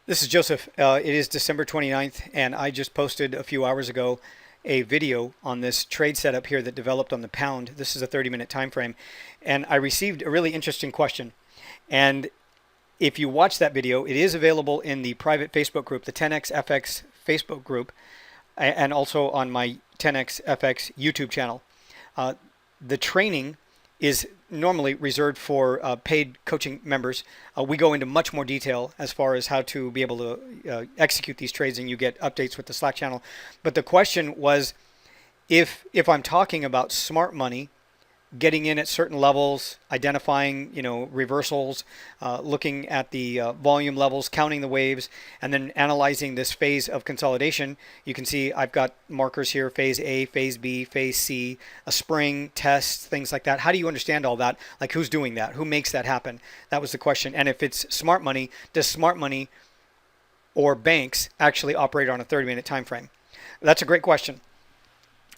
This is Joseph. It is December 29th, and I just posted a few hours ago a video on this trade setup here that developed on the pound. This is a 30-minute time frame, and I received a really interesting question. And if you watch that video, it is available in the private Facebook group, the 10x FX Facebook group, and also on my 10x FX YouTube channel. The training is normally reserved for paid coaching members. We go into much more detail as far as how to be able to execute these trades, and you get updates with the Slack channel. But the question was, if I'm talking about smart money, getting in at certain levels, identifying, reversals, looking at the volume levels, counting the waves, and then analyzing this phase of consolidation. You can see I've got markers here: phase A, phase B, phase C, a spring, test, things like that. How do you understand all that? Like, who's doing that? Who makes that happen? That was the question. And if it's smart money, does smart money or banks actually operate on a 30-minute time frame? That's a great question.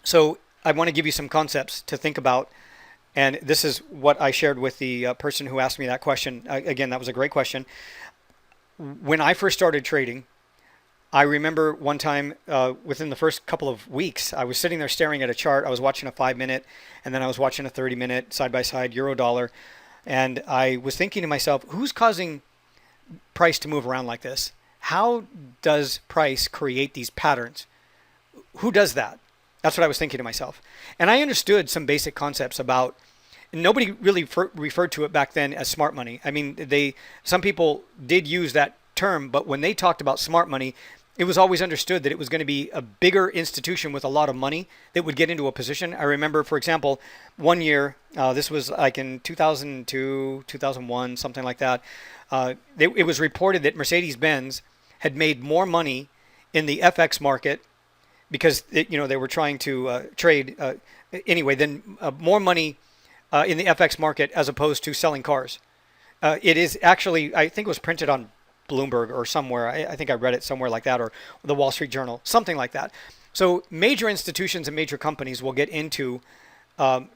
So I want to give you some concepts to think about. And this is what I shared with the person who asked me that question. Again, that was a great question. When I first started trading, I remember one time within the first couple of weeks, I was sitting there staring at a chart. I was watching a 5-minute, and then I was watching a 30-minute side by side euro dollar. And I was thinking to myself, who's causing price to move around like this? How does price create these patterns? Who does that? That's what I was thinking to myself. And I understood some basic concepts about, nobody really referred to it back then as smart money. I mean, some people did use that term, but when they talked about smart money, it was always understood that it was going to be a bigger institution with a lot of money that would get into a position. I remember, for example, one year, this was like in 2002, 2001, something like that. It was reported that Mercedes-Benz had made more money in the FX market because they were trying to trade anyway. Then more money in the FX market as opposed to selling cars. It is actually, I think it was printed on Bloomberg or somewhere. I think I read it somewhere like that, or the Wall Street Journal, something like that. So major institutions and major companies will get into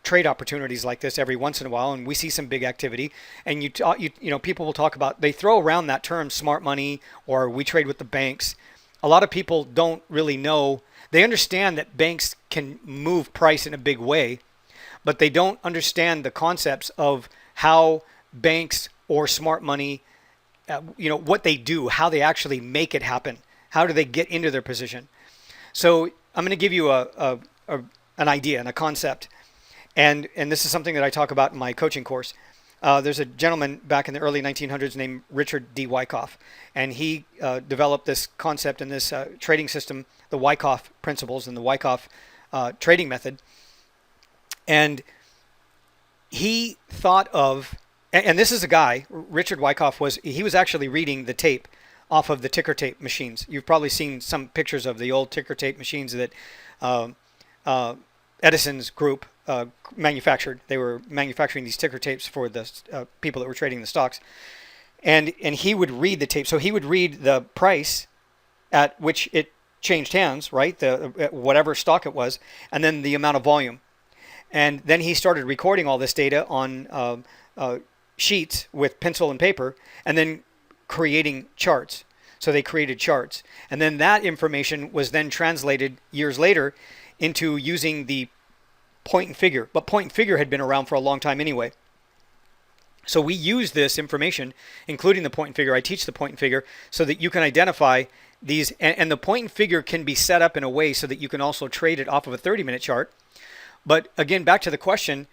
trade opportunities like this every once in a while, and we see some big activity. And people will talk about, they throw around that term smart money, or we trade with the banks. A lot of people don't really know. They understand that banks can move price in a big way, but they don't understand the concepts of how banks or smart money, what they do, how they actually make it happen. How do they get into their position? So I'm going to give you an idea and a concept. And this is something that I talk about in my coaching course. There's a gentleman back in the early 1900s named Richard D. Wyckoff, and he developed this concept and this trading system, the Wyckoff principles and the Wyckoff trading method. And he thought of, and this is a guy, Richard Wyckoff was actually reading the tape off of the ticker tape machines. You've probably seen some pictures of the old ticker tape machines that Edison's group manufactured. They were manufacturing these ticker tapes for the people that were trading the stocks. And he would read the tape. So he would read the price at which it changed hands, right? Whatever stock it was, and then the amount of volume. And then he started recording all this data on sheets with pencil and paper, and then creating charts. So they created charts. And then that information was then translated years later into using the point and figure. But point and figure had been around for a long time anyway. So we use this information, including the point and figure. I teach the point and figure so that you can identify these. And the point and figure can be set up in a way so that you can also trade it off of a 30-minute chart. But again, back to the question,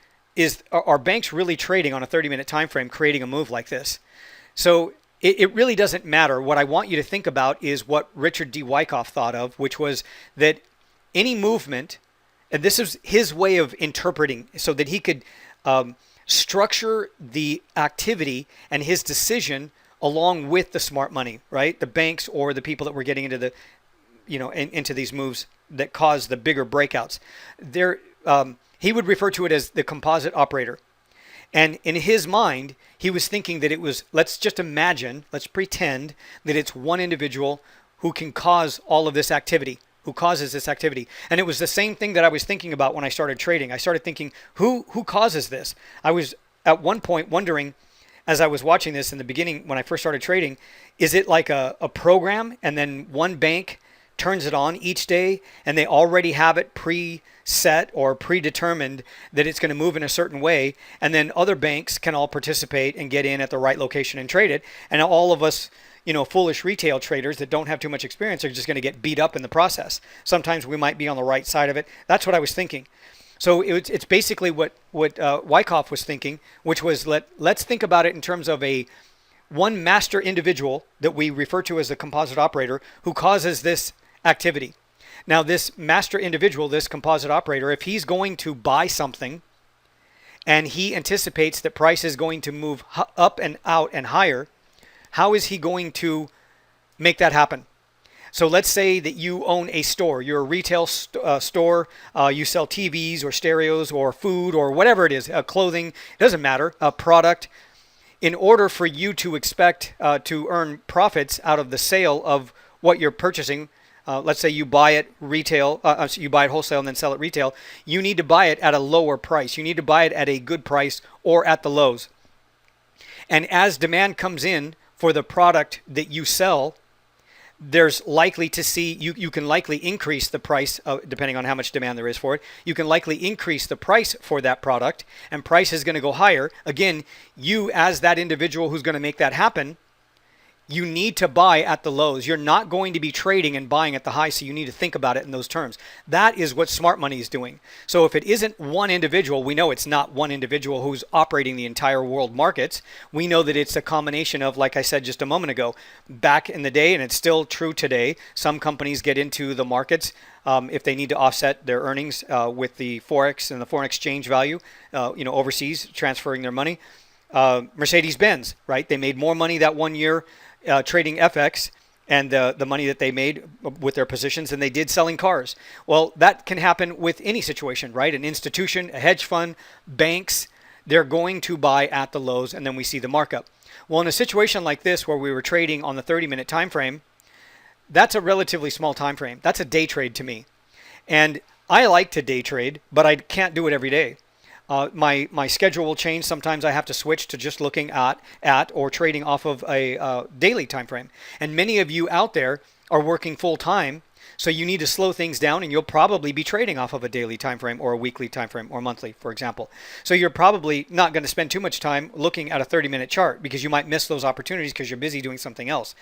are banks really trading on a 30-minute time frame, creating a move like this? So it really doesn't matter. What I want you to think about is what Richard D. Wyckoff thought of, which was that any movement, and this is his way of interpreting so that he could structure the activity and his decision along with the smart money, right? The banks or the people that were getting into into these moves that caused the bigger breakouts. He would refer to it as the composite operator. And in his mind, he was thinking that it was, let's pretend that it's one individual who can cause all of this activity, who causes this activity. And it was the same thing that I was thinking about when I started trading. I started thinking, who causes this? I was at one point wondering, as I was watching this in the beginning when I first started trading, is it like a program and then one bank turns it on each day and they already have it preset or predetermined that it's going to move in a certain way, and then other banks can all participate and get in at the right location and trade it, and all of us, foolish retail traders that don't have too much experience are just going to get beat up in the process. Sometimes we might be on the right side of it. That's what I was thinking. So it's basically what Wyckoff was thinking, which was let's think about it in terms of one master individual that we refer to as the composite operator who causes this activity. Now, this master individual, this composite operator, if he's going to buy something and he anticipates that price is going to move up and out and higher, how is he going to make that happen? So let's say that you own a store. You're a retail store. You sell TVs or stereos or food or whatever it is, clothing, it doesn't matter, a product. In order for you to expect to earn profits out of the sale of what you're purchasing, let's say you buy it retail, you buy it wholesale and then sell it retail, you need to buy it at a lower price. You need to buy it at a good price or at the lows. And as demand comes in for the product that you sell, there's likely to see, you can likely increase the price, depending on how much demand there is for it. You can likely increase the price for that product, and price is going to go higher. Again, you as that individual who's going to make that happen, you need to buy at the lows. You're not going to be trading and buying at the high, so you need to think about it in those terms. That is what smart money is doing. So if it isn't one individual, we know it's not one individual who's operating the entire world markets. We know that it's a combination of, like I said just a moment ago, back in the day, and it's still true today, some companies get into the markets if they need to offset their earnings with the Forex and the foreign exchange value, overseas, transferring their money. Mercedes-Benz, right? They made more money that one year trading FX and the money that they made with their positions than they did selling cars. Well, that can happen with any situation, right? An institution, a hedge fund, banks, they're going to buy at the lows, and then we see the markup. Well, in a situation like this where we were trading on the 30-minute time frame, that's a relatively small time frame. That's a day trade to me. And I like to day trade, but I can't do it every day. My schedule will change. Sometimes I have to switch to just looking at or trading off of a daily time frame. And many of you out there are working full time, so you need to slow things down, and you'll probably be trading off of a daily time frame or a weekly time frame or monthly, for example. So you're probably not going to spend too much time looking at a 30-minute chart because you might miss those opportunities because you're busy doing something else.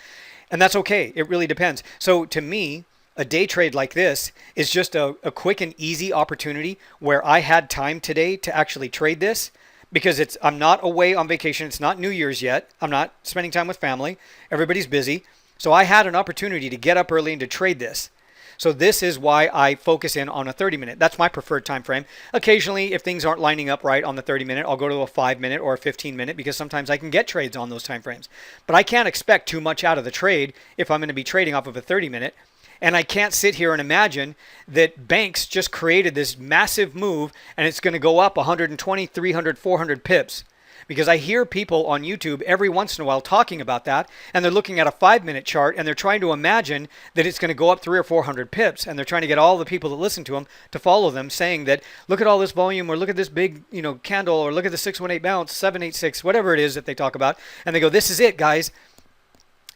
And that's okay. It really depends. So to me, a day trade like this is just a quick and easy opportunity where I had time today to actually trade this because I'm not away on vacation. It's not New Year's yet. I'm not spending time with family. Everybody's busy. So I had an opportunity to get up early and to trade this. So this is why I focus in on a 30-minute. That's my preferred time frame. Occasionally, if things aren't lining up right on the 30-minute, I'll go to a 5-minute or a 15-minute because sometimes I can get trades on those time frames. But I can't expect too much out of the trade if I'm going to be trading off of a 30-minute. And I can't sit here and imagine that banks just created this massive move and it's going to go up 120, 300, 400 pips. Because I hear people on YouTube every once in a while talking about that, and they're looking at a 5-minute chart and they're trying to imagine that it's going to go up 300 or 400 pips, and they're trying to get all the people that listen to them to follow them, saying that look at all this volume, or look at this big candle, or look at the 618 bounce, 786, whatever it is that they talk about, and they go, this is it, guys.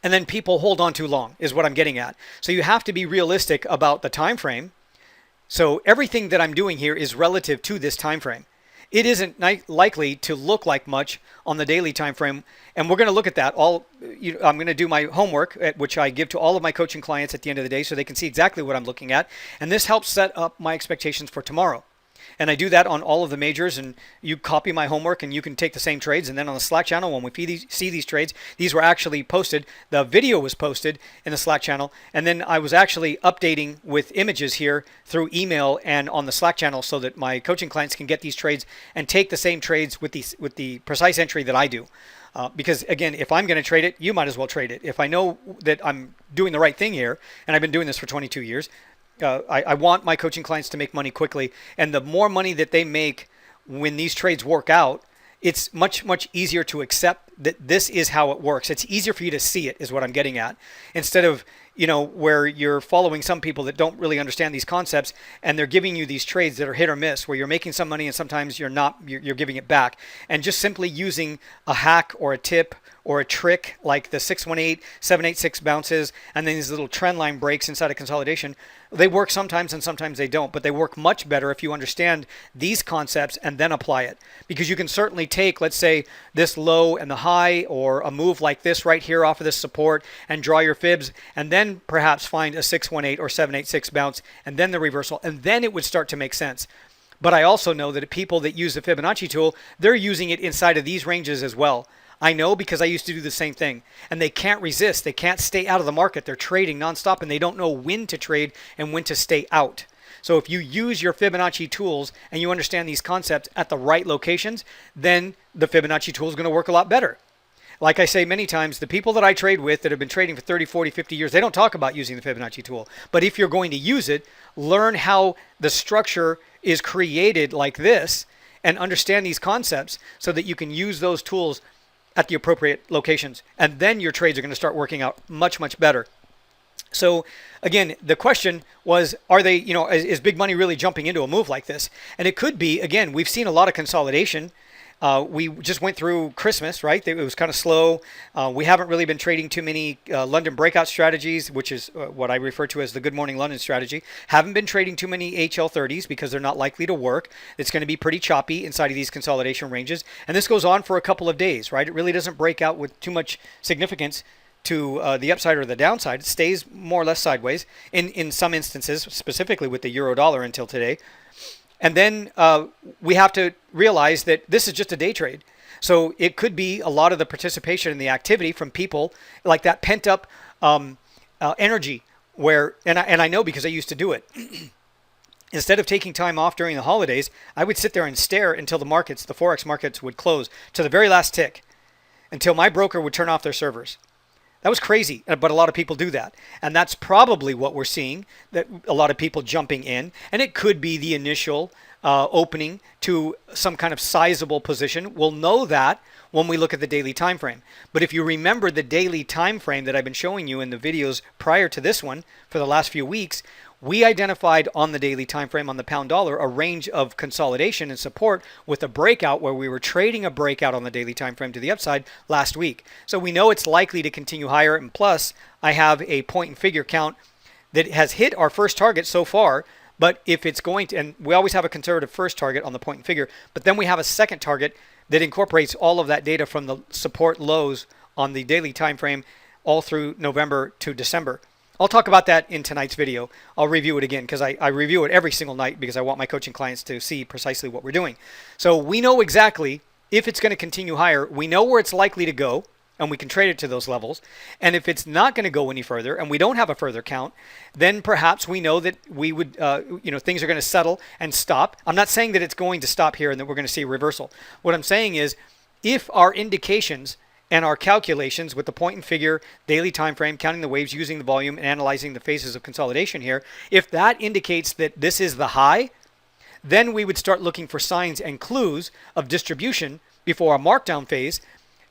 And then people hold on too long is what I'm getting at. So you have to be realistic about the time frame. So everything that I'm doing here is relative to this time frame. It isn't likely to look like much on the daily time frame, and we're going to look at that. I'm going to do my homework, which I give to all of my coaching clients at the end of the day so they can see exactly what I'm looking at, and this helps set up my expectations for tomorrow. And I do that on all of the majors, and you copy my homework and you can take the same trades. And then on the Slack channel, when we see these trades, these were actually posted. The video was posted in the Slack channel. And then I was actually updating with images here through email and on the Slack channel so that my coaching clients can get these trades and take the same trades with the precise entry that I do. Because again, if I'm going to trade it, you might as well trade it. If I know that I'm doing the right thing here, and I've been doing this for 22 years, I want my coaching clients to make money quickly. And the more money that they make when these trades work out, it's much, much easier to accept that this is how it works. It's easier for you to see it, is what I'm getting at, instead of, where you're following some people that don't really understand these concepts, and they're giving you these trades that are hit or miss, where you're making some money and sometimes you're not, you're giving it back. And just simply using a hack or a tip or a trick like the 618, 786 bounces, and then these little trend line breaks inside of consolidation, they work sometimes and sometimes they don't, but they work much better if you understand these concepts and then apply it. Because you can certainly take, let's say, this low and the high, or a move like this right here off of this support, and draw your fibs, and then perhaps find a 618 or 786 bounce, and then the reversal, and then it would start to make sense. But I also know that people that use the Fibonacci tool, they're using it inside of these ranges as well. I know, because I used to do the same thing, and they can't resist. They can't stay out of the market. They're trading nonstop, and they don't know when to trade and when to stay out. So if you use your Fibonacci tools and you understand these concepts at the right locations, then the Fibonacci tool is going to work a lot better. Like I say many times, the people that I trade with that have been trading for 30, 40, 50 years, they don't talk about using the Fibonacci tool. But if you're going to use it, learn how the structure is created like this and understand these concepts so that you can use those tools at the appropriate locations. And then your trades are going to start working out much, much better. So again, the question was, are they, is big money really jumping into a move like this? And it could be. Again, we've seen a lot of consolidation. We just went through Christmas, right? It was kind of slow. We haven't really been trading too many London breakout strategies, which is what I refer to as the Good Morning London strategy. Haven't been trading too many HL30s because they're not likely to work. It's going to be pretty choppy inside of these consolidation ranges. And this goes on for a couple of days, right? It really doesn't break out with too much significance to the upside or the downside. It stays more or less sideways in some instances, specifically with the euro dollar until today. And then we have to realize that this is just a day trade. So it could be a lot of the participation in the activity from people like that pent up energy where, and I know because I used to do it. Instead of taking time off during the holidays, I would sit there and stare until the Forex markets would close to the very last tick, until my broker would turn off their servers. That was crazy, but a lot of people do that. And that's probably what we're seeing, that a lot of people jumping in. And it could be the initial opening to some kind of sizable position. We'll know that when we look at the daily time frame. But if you remember the daily time frame that I've been showing you in the videos prior to this one for the last few weeks, we identified on the daily time frame on the pound dollar a range of consolidation and support with a breakout where we were trading a breakout on the daily time frame to the upside last week. So we know it's likely to continue higher, and plus I have a point and figure count that has hit our first target so far. But if it's going to, and we always have a conservative first target on the point and figure, but then we have a second target that incorporates all of that data from the support lows on the daily time frame all through November to December. I'll talk about that in tonight's video. I'll review it again because I review it every single night because I want my coaching clients to see precisely what we're doing. So we know exactly if it's going to continue higher. We know where it's likely to go, and we can trade it to those levels. And if it's not going to go any further and we don't have a further count, then perhaps we know that we would, things are going to settle and stop. I'm not saying that it's going to stop here and that we're going to see a reversal. What I'm saying is, if our indications and our calculations with the point and figure, daily time frame, counting the waves, using the volume, and analyzing the phases of consolidation here, if that indicates that this is the high, then we would start looking for signs and clues of distribution before a markdown phase.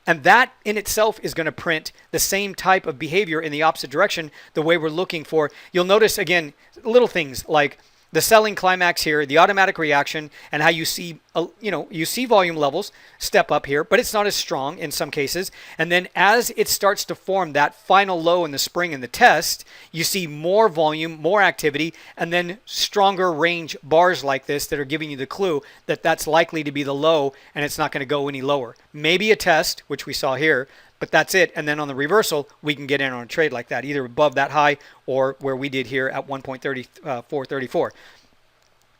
And that in itself is going to print the same type of behavior in the opposite direction, the way we're looking for. You'll notice, again, little things like the selling climax here, the automatic reaction, and how you see, you see volume levels step up here, but it's not as strong in some cases. And then as it starts to form that final low in the spring in the test, you see more volume, more activity, and then stronger range bars like this that are giving you the clue that that's likely to be the low and it's not going to go any lower. Maybe a test, which we saw here, but that's it. And then on the reversal, we can get in on a trade like that, either above that high or where we did here at 1.3434.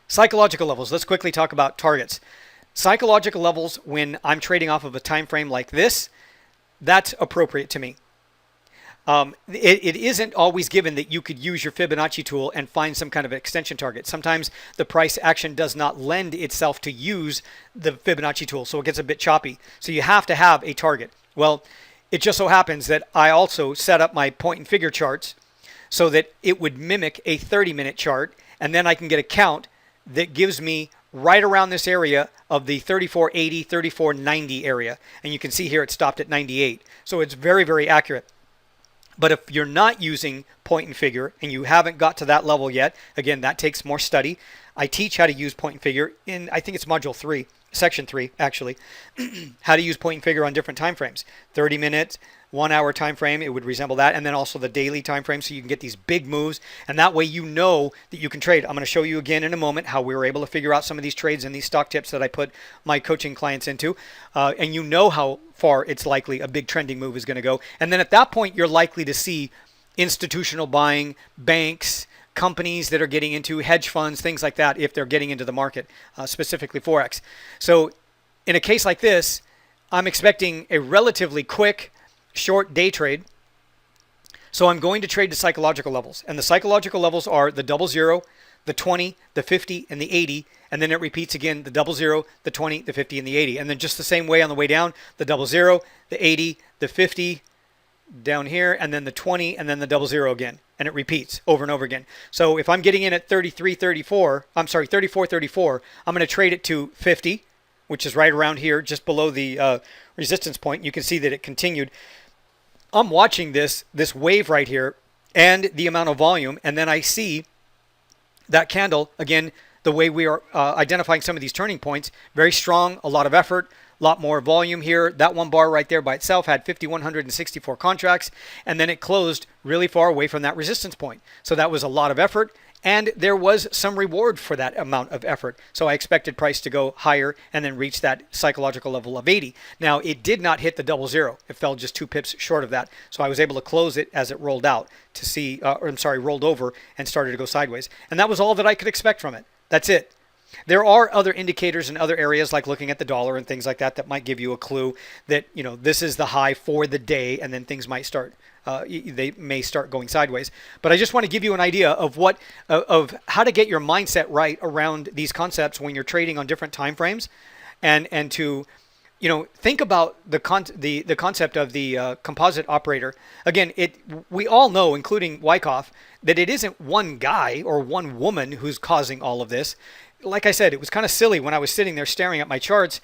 Psychological levels. Let's quickly talk about targets. Psychological levels, when I'm trading off of a time frame like this, that's appropriate to me. It isn't always given that you could use your Fibonacci tool and find some kind of extension target. Sometimes the price action does not lend itself to use the Fibonacci tool, so it gets a bit choppy. So you have to have a target. Well, it just so happens that I also set up my point and figure charts so that it would mimic a 30-minute chart, and then I can get a count that gives me right around this area of the 3480, 3490 area. And you can see here it stopped at 98. So it's very, very accurate. But if you're not using point and figure and you haven't got to that level yet, again, that takes more study. I teach how to use point and figure in, I think it's module 3, section 3, actually, how to use point and figure on different time frames. 30 minutes, 1 hour time frame, it would resemble that, and then also the daily time frame, so you can get these big moves, and that way you know that you can trade. I'm going to show you again in a moment how we were able to figure out some of these trades and these stock tips that I put my coaching clients into, and you know how far it's likely a big trending move is going to go. And then at that point, you're likely to see institutional buying, banks, companies that are getting into hedge funds, things like that, if they're getting into the market, specifically Forex. So in a case like this, I'm expecting a relatively quick, short day trade. So I'm going to trade the psychological levels. And the psychological levels are the 00, the 20, the 50, and the 80. And then it repeats again, the 00, the 20, the 50, and the 80. And then just the same way on the way down, the 00, the 80, the 50, down here, and then the 20, and then the 00 again. And it repeats over and over again. So if I'm getting in at 34.34, I'm going to trade it to 50, which is right around here, just below the resistance point. You can see that it continued. I'm watching this wave right here and the amount of volume, and then I see that candle, again, the way we are identifying some of these turning points, very strong, a lot of effort, a lot more volume here. That one bar right there by itself had 5,164 contracts, and then it closed really far away from that resistance point. So that was a lot of effort, and there was some reward for that amount of effort. So I expected price to go higher and then reach that psychological level of 80. Now, it did not hit the 00. It fell just 2 pips short of that. So I was able to close it as it rolled out to see, rolled over and started to go sideways. And that was all that I could expect from it. That's it. There are other indicators in other areas, like looking at the dollar and things like that, that might give you a clue that, you know, this is the high for the day, and then things might start, they may start going sideways. But I just want to give you an idea of what, of how to get your mindset right around these concepts when you're trading on different time frames, and to, you know, think about the concept of the composite operator. Again, we all know, including Wyckoff, that it isn't one guy or one woman who's causing all of this. Like I said, it was kind of silly when I was sitting there staring at my charts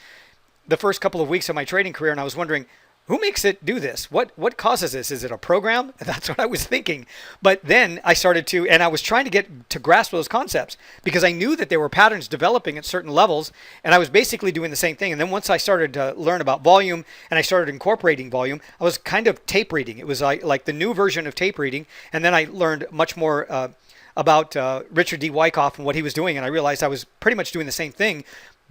the first couple of weeks of my trading career, and I was wondering, who makes it do this? What causes this? Is it a program? That's what I was thinking. But then I started to, and I was trying to get to grasp those concepts because I knew that there were patterns developing at certain levels, and I was basically doing the same thing. And then once I started to learn about volume and I started incorporating volume, I was kind of tape reading. It was like the new version of tape reading. And then I learned much more about Richard D. Wyckoff and what he was doing, and I realized I was pretty much doing the same thing,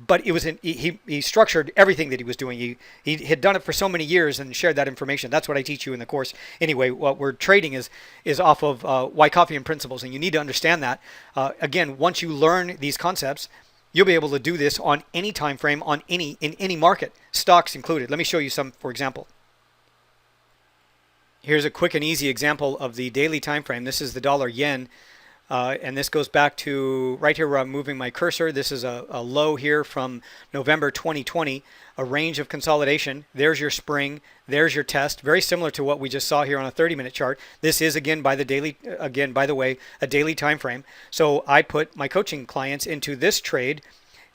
but it was he structured everything that he was doing. He had done it for so many years and shared that information. That's what I teach you in the course. Anyway, what we're trading is off of Wyckoffian principles, and you need to understand that. Again, once you learn these concepts, you'll be able to do this on any time frame, in any market, stocks included. Let me show you some, for example. Here's a quick and easy example of the daily time frame. This is the dollar yen. And this goes back to right here where I'm moving my cursor. This is a low here from November 2020, a range of consolidation. There's your spring. There's your test. Very similar to what we just saw here on a 30-minute chart. This is, again, by the way, a daily time frame. So I put my coaching clients into this trade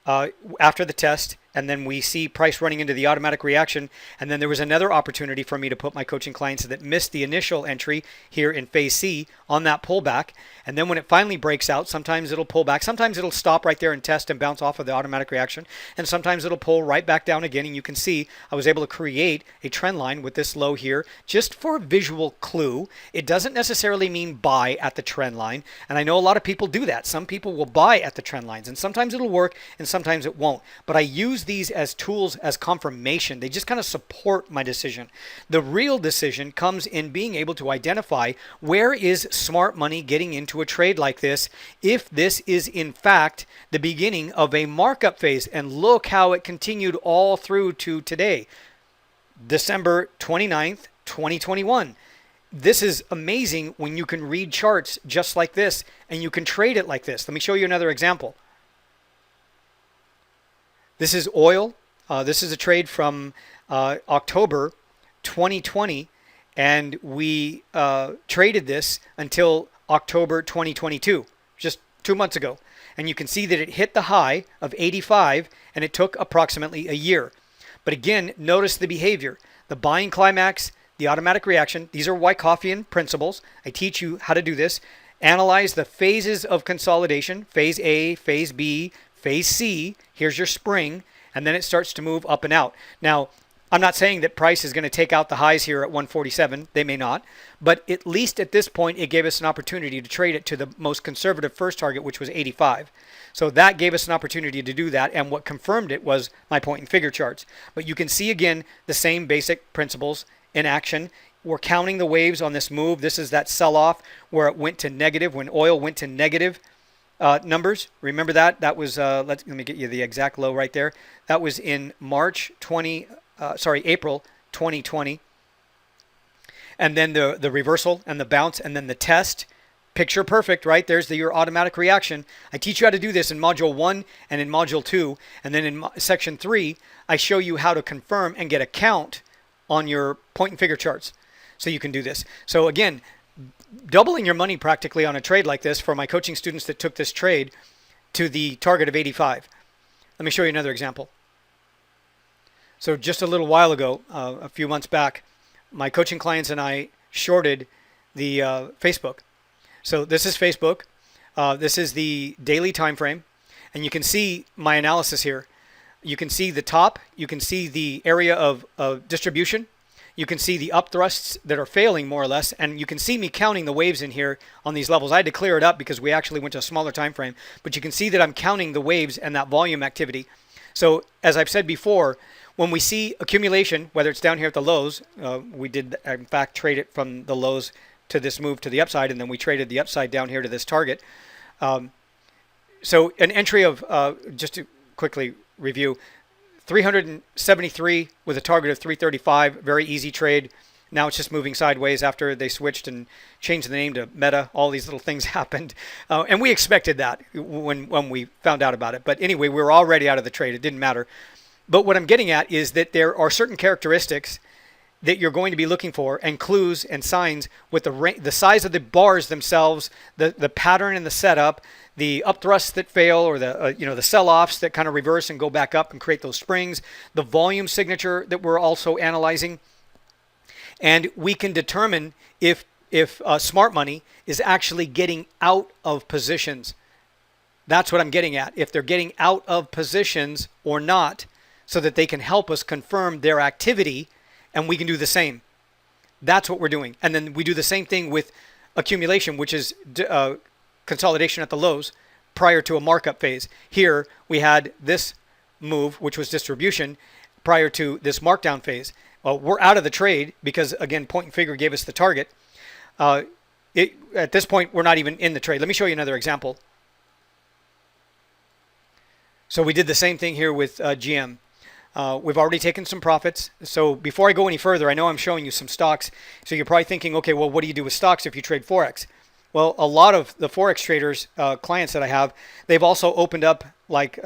after the test, and then we see price running into the automatic reaction. And then there was another opportunity for me to put my coaching clients that missed the initial entry here in phase C on that pullback. And then when it finally breaks out, sometimes it'll pull back. Sometimes it'll stop right there and test and bounce off of the automatic reaction. And sometimes it'll pull right back down again. And you can see I was able to create a trend line with this low here just for a visual clue. It doesn't necessarily mean buy at the trend line. And I know a lot of people do that. Some people will buy at the trend lines, and sometimes it'll work and sometimes it won't. But I use these as tools, as confirmation. They just kind of support my decision. The real decision comes in being able to identify where is smart money getting into a trade like this, if this is in fact the beginning of a markup phase. And look how it continued all through to today, December 29th, 2021. This is amazing when you can read charts just like this and you can trade it like this. Let me show you another example. This is oil. This is a trade from October 2020, and we traded this until October 2022, just 2 months ago. And you can see that it hit the high of 85 and it took approximately a year. But again, notice the behavior. The buying climax, the automatic reaction. These are Wyckofffian principles. I teach you how to do this. Analyze the phases of consolidation. Phase A, phase B, phase C. Here's your spring. And then it starts to move up and out. Now, I'm not saying that price is going to take out the highs here at 147. They may not. But at least at this point, it gave us an opportunity to trade it to the most conservative first target, which was 85. So that gave us an opportunity to do that. And what confirmed it was my point and figure charts. But you can see, again, the same basic principles in action. We're counting the waves on this move. This is that sell-off where it went to negative, when oil went to negative numbers. Remember that? That was, let me get you the exact low right there. That was in April 2020. And then the reversal and the bounce and then the test. Picture perfect, right? There's your automatic reaction. I teach you how to do this in Module 1 and in Module 2. And then in Section 3, I show you how to confirm and get a count on your point and figure charts. So you can do this. So again, doubling your money practically on a trade like this for my coaching students that took this trade to the target of 85. Let me show you another example. So just a little while ago, a few months back, my coaching clients and I shorted the Facebook. So this is Facebook. This is the daily time frame. And you can see my analysis here. You can see the top. You can see the area of distribution. You can see the up thrusts that are failing more or less. And you can see me counting the waves in here on these levels. I had to clear it up because we actually went to a smaller time frame. But you can see that I'm counting the waves and that volume activity. So as I've said before, when we see accumulation, whether it's down here at the lows, we did in fact trade it from the lows to this move to the upside, and then we traded the upside down here to this target. So an entry of, just to quickly review, 373 with a target of 335, very easy trade. Now it's just moving sideways after they switched and changed the name to Meta. All these little things happened. And we expected that when we found out about it. But anyway, we were already out of the trade. It didn't matter. But what I'm getting at is that there are certain characteristics that you're going to be looking for and clues and signs with the size of the bars themselves, the pattern and the setup, the up thrusts that fail, or the sell-offs that kind of reverse and go back up and create those springs, the volume signature that we're also analyzing. And we can determine if smart money is actually getting out of positions. That's what I'm getting at. If they're getting out of positions or not, so that they can help us confirm their activity, and we can do the same. That's what we're doing. And then we do the same thing with accumulation, which is consolidation at the lows prior to a markup phase. Here we had this move, which was distribution, prior to this markdown phase. Well, we're out of the trade because, again, point and figure gave us the target. At this point, we're not even in the trade. Let me show you another example. So we did the same thing here with GM. We've already taken some profits. So before I go any further, I know I'm showing you some stocks. So you're probably thinking, okay, well, what do you do with stocks if you trade Forex? Well, a lot of the Forex traders, clients that I have, they've also opened up like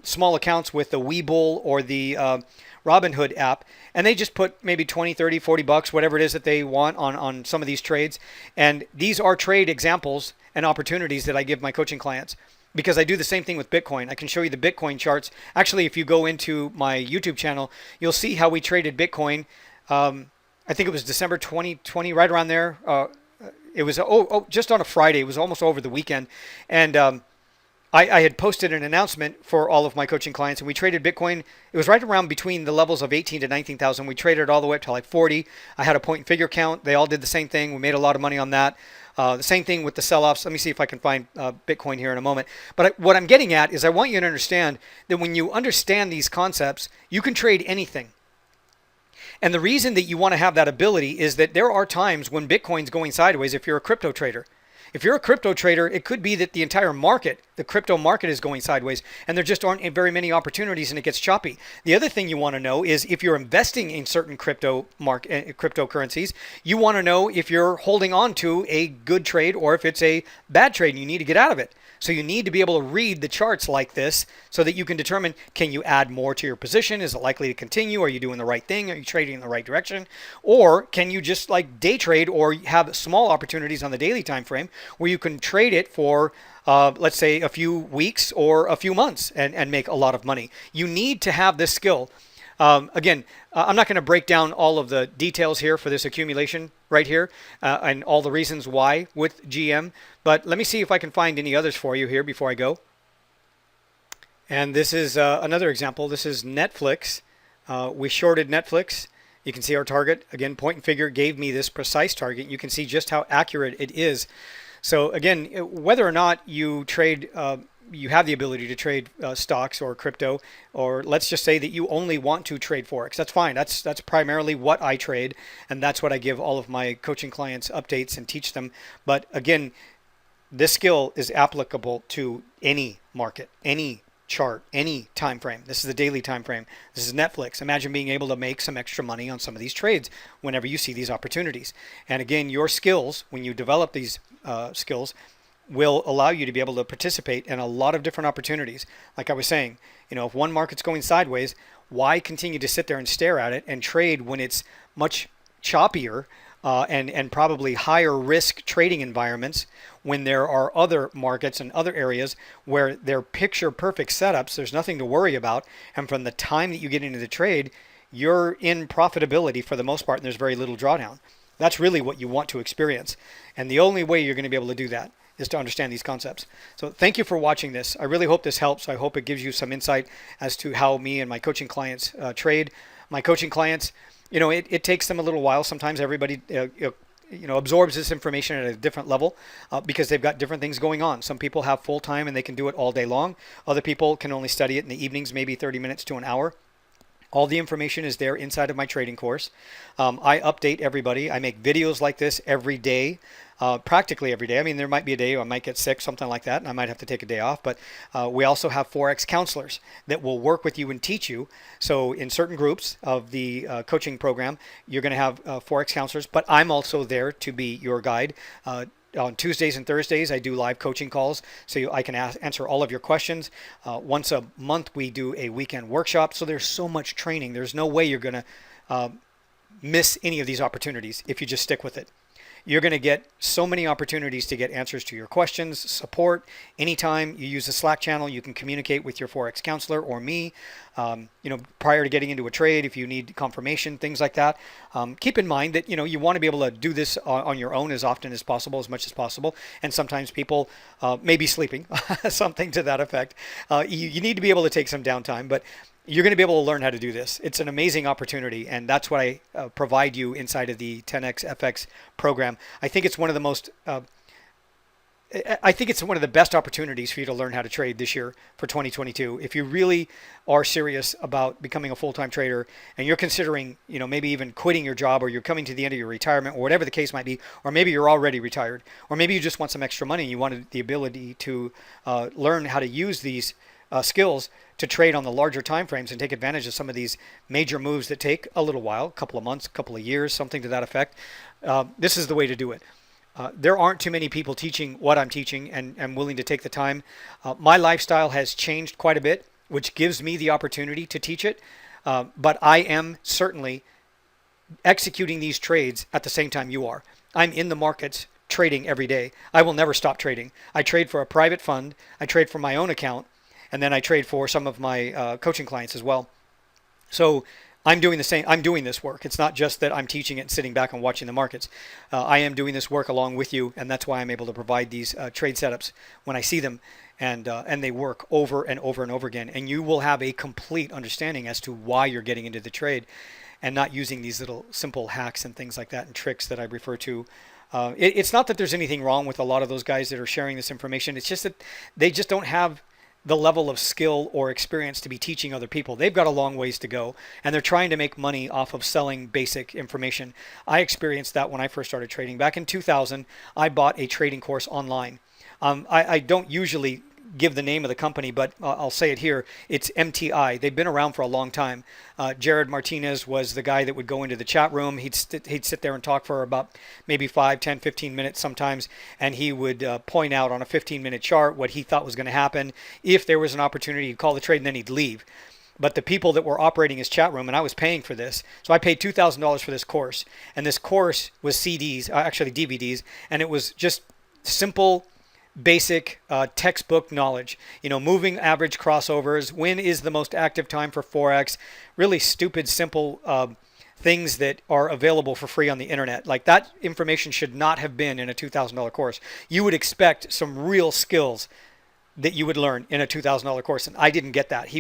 small accounts with the Webull or the Robinhood app, and they just put maybe 20, 30, 40 bucks, whatever it is that they want on some of these trades. And these are trade examples and opportunities that I give my coaching clients, because I do the same thing with Bitcoin. I can show you the Bitcoin charts. Actually, if you go into my YouTube channel, you'll see how we traded Bitcoin. I think it was December 2020, right around there. It was just on a Friday. It was almost over the weekend. And I had posted an announcement for all of my coaching clients, and we traded Bitcoin. It was right around between the levels of 18 to 19,000. We traded all the way up to like 40. I had a point and figure count. They all did the same thing. We made a lot of money on that. The same thing with the sell-offs. Let me see if I can find Bitcoin here in a moment. But what I'm getting at is I want you to understand that when you understand these concepts, you can trade anything. And the reason that you want to have that ability is that there are times when Bitcoin's going sideways if you're a crypto trader. If you're a crypto trader, it could be that the entire market, the crypto market, is going sideways, and there just aren't very many opportunities, and it gets choppy. The other thing you want to know is if you're investing in certain cryptocurrencies, you want to know if you're holding on to a good trade or if it's a bad trade and you need to get out of it. So you need to be able to read the charts like this so that you can determine, can you add more to your position? Is it likely to continue? Are you doing the right thing? Are you trading in the right direction? Or can you just like day trade or have small opportunities on the daily time frame where you can trade it for let's say a few weeks or a few months and make a lot of money? You need to have this skill. Again, I'm not going to break down all of the details here for this accumulation right here and all the reasons why with GM, but let me see if I can find any others for you here before I go. And this is another example. This is Netflix. We shorted Netflix. You can see our target. Again, point and figure gave me this precise target. You can see just how accurate it is. So again, whether or not you trade you have the ability to trade stocks or crypto, or let's just say that you only want to trade Forex. That's fine. That's primarily what I trade, and that's what I give all of my coaching clients updates and teach them. But again, this skill is applicable to any market, any chart, any time frame. This is the daily time frame. This is Netflix. Imagine being able to make some extra money on some of these trades whenever you see these opportunities. And again, your skills, when you develop these skills, will allow you to be able to participate in a lot of different opportunities. Like I was saying, if one market's going sideways, why continue to sit there and stare at it and trade when it's much choppier and probably higher risk trading environments, when there are other markets and other areas where they're picture perfect setups, there's nothing to worry about, and from the time that you get into the trade, you're in profitability for the most part and there's very little drawdown. That's really what you want to experience, and the only way you're going to be able to do that is to understand these concepts. So thank you for watching this. I really hope this helps. I hope it gives you some insight as to how me and my coaching clients trade. My coaching clients, it takes them a little while. Sometimes everybody absorbs this information at a different level because they've got different things going on. Some people have full time and they can do it all day long. Other people can only study it in the evenings, maybe 30 minutes to an hour. All the information is there inside of my trading course. I update everybody. I make videos like this every day, practically every day. I mean, there might be a day I might get sick, something like that, and I might have to take a day off. But we also have Forex counselors that will work with you and teach you. So in certain groups of the coaching program, you're going to have Forex counselors, but I'm also there to be your guide. On Tuesdays and Thursdays, I do live coaching calls so I can answer all of your questions. Once a month, we do a weekend workshop. So there's so much training. There's no way you're going to miss any of these opportunities if you just stick with it. You're going to get so many opportunities to get answers to your questions, support. Anytime you use the Slack channel, you can communicate with your Forex counselor or me. Prior to getting into a trade, if you need confirmation, things like that. Keep in mind that you want to be able to do this on your own as often as possible, as much as possible. And sometimes people may be sleeping, something to that effect. You need to be able to take some downtime, but you're going to be able to learn how to do this. It's an amazing opportunity, and that's what I provide you inside of the 10x FX program. I think it's one of the most I think it's one of the best opportunities for you to learn how to trade this year for 2022. If you really are serious about becoming a full-time trader and you're considering, maybe even quitting your job, or you're coming to the end of your retirement, or whatever the case might be, or maybe you're already retired, or maybe you just want some extra money and you wanted the ability to learn how to use these skills to trade on the larger time frames and take advantage of some of these major moves that take a little while, a couple of months, a couple of years, something to that effect. This is the way to do it. There aren't too many people teaching what I'm teaching and willing to take the time. My lifestyle has changed quite a bit, which gives me the opportunity to teach it. But I am certainly executing these trades at the same time you are. I'm in the markets trading every day. I will never stop trading. I trade for a private fund. I trade for my own account. And then I trade for some of my coaching clients as well. So I'm doing the same. I'm doing this work. It's not just that I'm teaching it and sitting back and watching the markets. I am doing this work along with you, and that's why I'm able to provide these trade setups when I see them, and they work over and over and over again. And you will have a complete understanding as to why you're getting into the trade, and not using these little simple hacks and things like that and tricks that I refer to. It's not that there's anything wrong with a lot of those guys that are sharing this information. It's just that they just don't have the level of skill or experience to be teaching other people. They've got a long ways to go, and they're trying to make money off of selling basic information. I experienced that when I first started trading. Back in 2000, I bought a trading course online. I don't usually give the name of the company, but I'll say it here. It's MTI. They've been around for a long time. Jared Martinez was the guy that would go into the chat room. He'd sit there and talk for about maybe 5, 10, 15 minutes sometimes, and he would point out on a 15-minute chart what he thought was going to happen. If there was an opportunity, he'd call the trade and then he'd leave. But the people that were operating his chat room, and I was paying for this, so I paid $2,000 for this course, and this course was CDs, actually DVDs, and it was just simple, basic textbook knowledge. Moving average crossovers, when is the most active time for Forex, really stupid, simple things that are available for free on the internet. Like, that information should not have been in a $2,000 course. You would expect some real skills that you would learn in a $2,000 course. And I didn't get that.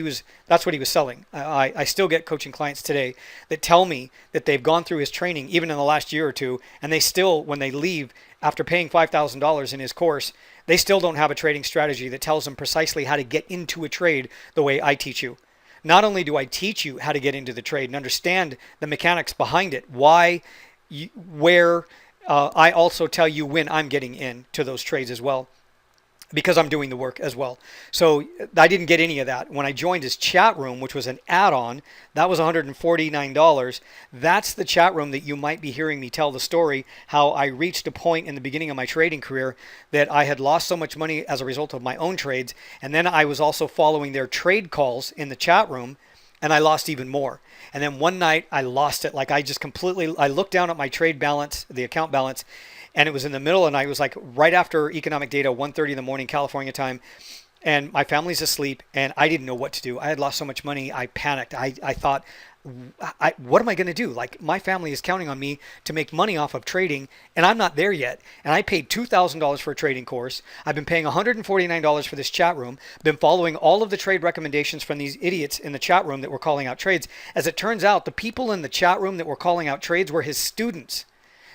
That's what he was selling. I still get coaching clients today that tell me that they've gone through his training, even in the last year or two, and they still, when they leave after paying $5,000 in his course, they still don't have a trading strategy that tells them precisely how to get into a trade the way I teach you. Not only do I teach you how to get into the trade and understand the mechanics behind it, where I also tell you when I'm getting into those trades as well, because I'm doing the work as well. So I didn't get any of that. When I joined his chat room, which was an add-on, that was $149. That's the chat room that you might be hearing me tell the story, how I reached a point in the beginning of my trading career that I had lost so much money as a result of my own trades. And then I was also following their trade calls in the chat room, and I lost even more. And then one night I lost it. Like, I looked down at my trade balance, the account balance, and it was in the middle, and I was like right after economic data, 1:30 in the morning, California time, and my family's asleep, and I didn't know what to do. I had lost so much money, I panicked. I thought, what am I going to do? Like, my family is counting on me to make money off of trading, and I'm not there yet. And I paid $2,000 for a trading course. I've been paying $149 for this chat room, been following all of the trade recommendations from these idiots in the chat room that were calling out trades. As it turns out, the people in the chat room that were calling out trades were his students.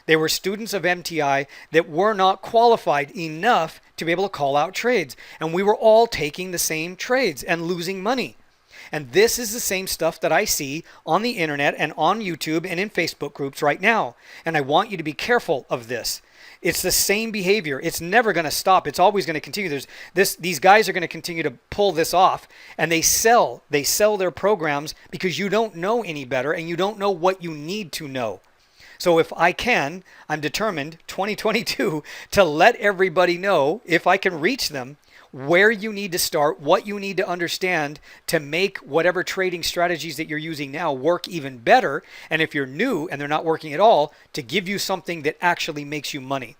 They were students of MTI that were not qualified enough to be able to call out trades. And we were all taking the same trades and losing money. And this is the same stuff that I see on the internet and on YouTube and in Facebook groups right now. And I want you to be careful of this. It's the same behavior. It's never going to stop. It's always going to continue. These guys are going to continue to pull this off, and they sell their programs because you don't know any better and you don't know what you need to know. So if I'm determined 2022 to let everybody know, if I can reach them, where you need to start, what you need to understand to make whatever trading strategies that you're using now work even better. And if you're new and they're not working at all, to give you something that actually makes you money.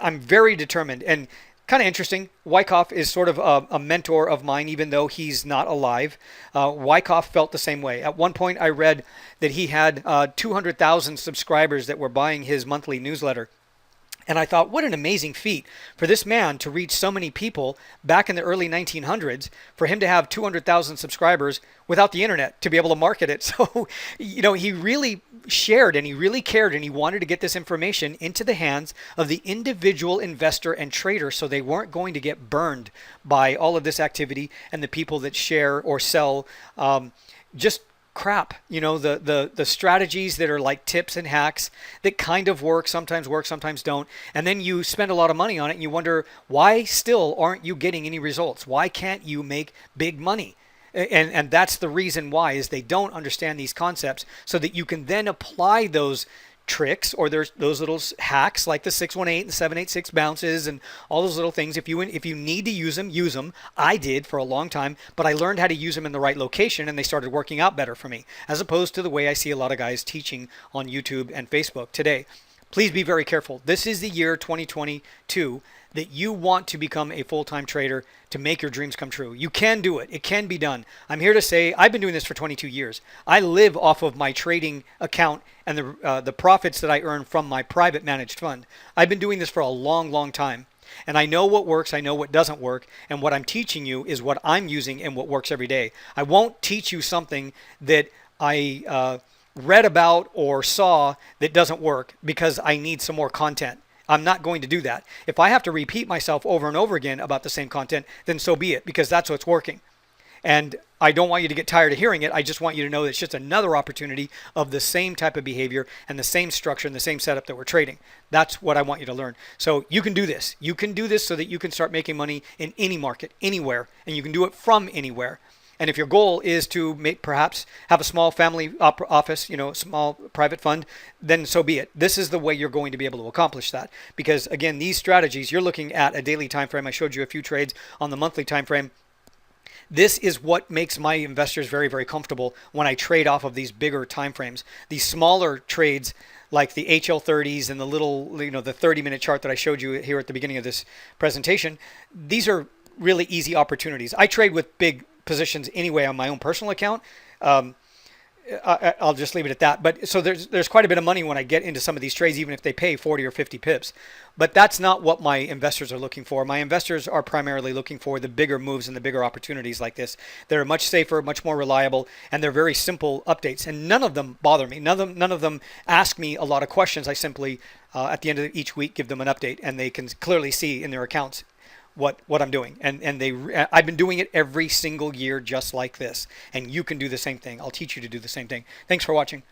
I'm very determined. And kind of interesting, Wyckoff is sort of a mentor of mine, even though he's not alive. Wyckoff felt the same way. At one point, I read that he had 200,000 subscribers that were buying his monthly newsletter. And I thought, what an amazing feat for this man to reach so many people back in the early 1900s, for him to have 200,000 subscribers without the internet to be able to market it. So, he really shared and he really cared, and he wanted to get this information into the hands of the individual investor and trader so they weren't going to get burned by all of this activity and the people that share or sell just crap, the strategies that are like tips and hacks that kind of work, sometimes don't. And then you spend a lot of money on it and you wonder, why still aren't you getting any results? Why can't you make big money? And that's the reason why, is they don't understand these concepts, so that you can then apply those tricks or there's those little hacks like the 618 and 786 bounces and all those little things. If you need to use them, use them. I did for a long time, but I learned how to use them in the right location, and they started working out better for me, as opposed to the way I see a lot of guys teaching on YouTube and Facebook today. Please be very careful. This is the year 2022 that you want to become a full-time trader to make your dreams come true. You can do it. It can be done. I'm here to say I've been doing this for 22 years. I live off of my trading account and the profits that I earn from my private managed fund. I've been doing this for a long, long time. And I know what works, I know what doesn't work, and what I'm teaching you is what I'm using and what works every day. I won't teach you something that I read about or saw that doesn't work because I need some more content. I'm not going to do that. If I have to repeat myself over and over again about the same content, then so be it, because that's what's working. And I don't want you to get tired of hearing it. I just want you to know that it's just another opportunity of the same type of behavior and the same structure and the same setup that we're trading. That's what I want you to learn. So you can do this. You can do this so that you can start making money in any market, anywhere, and you can do it from anywhere. And if your goal is to make, perhaps have a small family office, a small private fund, then so be it. This is the way you're going to be able to accomplish that. Because again, these strategies, you're looking at a daily time frame. I showed you a few trades on the monthly time frame. This is what makes my investors very, very comfortable when I trade off of these bigger time frames. These smaller trades like the HL30s and the little, the 30-minute chart that I showed you here at the beginning of this presentation, these are really easy opportunities. I trade with big positions anyway on my own personal account. I'll just leave it at that. But so there's quite a bit of money when I get into some of these trades, even if they pay 40 or 50 pips. But that's not what my investors are looking for. My investors are primarily looking for the bigger moves and the bigger opportunities like this. They're much safer, much more reliable, and they're very simple updates. And none of them bother me. None of them ask me a lot of questions. I simply, at the end of each week, give them an update, and they can clearly see in their accounts what I'm doing. And I've been doing it every single year just like this. And you can do the same thing. I'll teach you to do the same thing. Thanks for watching.